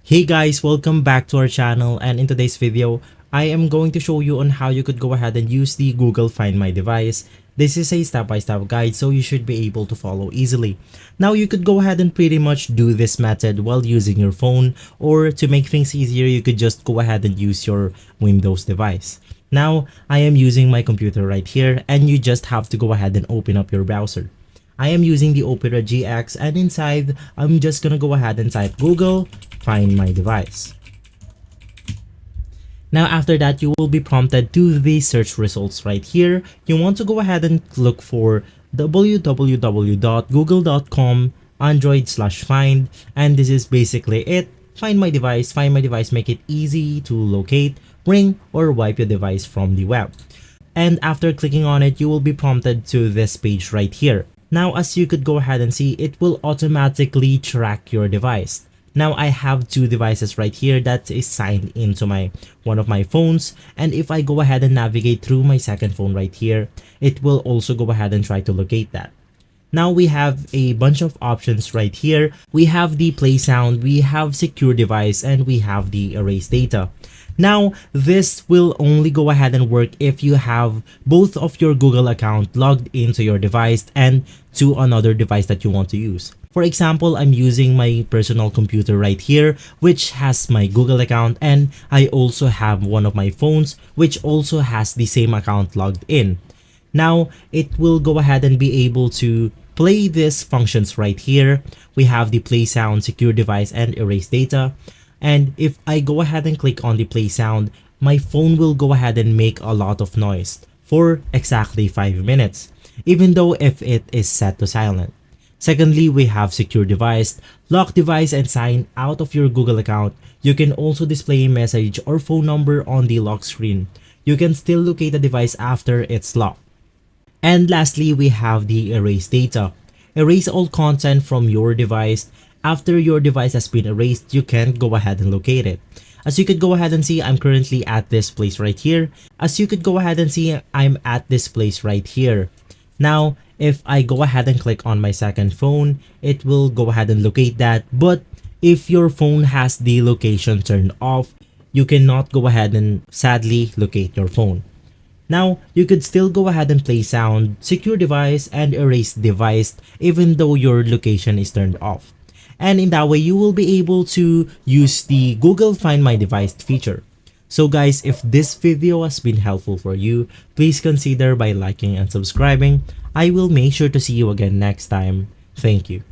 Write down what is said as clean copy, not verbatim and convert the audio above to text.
Hey guys, welcome back to our channel, and in today's video, I am going to show you on how you could go ahead and use the Google Find My Device. This is a step-by-step guide, so you should be able to follow easily. Now you could go ahead and pretty much do this method while using your phone, or to make things easier, you could just go ahead and use your Windows device. Now, I am using my computer right here, and you just have to go ahead and open up your browser. I am using the Opera GX, and inside, I'm just gonna go ahead and type Google Find My Device. Now after that, you will be prompted to the search results right here. You want to go ahead and look for www.google.com android/find, and this is basically it. Find My Device. Find My Device make it easy to locate, bring, or wipe your device from the web. And after clicking on it, you will be prompted to this page right here. Now as you could go ahead and see, it will automatically track your device. Now I have two devices right here that is signed into one of my phones, and if I go ahead and navigate through my second phone right here, it will also go ahead and try to locate that. Now we have a bunch of options right here. We have the play sound, we have secure device, and we have the erase data. Now this will only go ahead and work if you have both of your Google account logged into your device and to another device that you want to use. For example, I'm using my personal computer right here, which has my Google account, and I also have one of my phones which also has the same account logged in. Now it will go ahead and be able to play these functions right here. We have the play sound, secure device, and erase data. And if I go ahead and click on the play sound, my phone will go ahead and make a lot of noise for exactly 5 minutes, even though if it is set to silent. Secondly, we have secure device, lock device, and sign out of your Google account. You can also display a message or phone number on the lock screen. You can still locate the device after it's locked. And lastly, we have the erase data. Erase all content from your device. After your device has been erased, you can go ahead and locate it. As you could go ahead and see, I'm currently at this place right here. As you could go ahead and see, I'm at this place right here. Now, if I go ahead and click on my second phone, it will go ahead and locate that. But if your phone has the location turned off, you cannot go ahead and sadly locate your phone. Now, you could still go ahead and play sound, secure device, and erase device even though your location is turned off. And in that way, you will be able to use the Google Find My Device feature. So guys, if this video has been helpful for you, please consider by liking and subscribing. I will make sure to see you again next time. Thank you.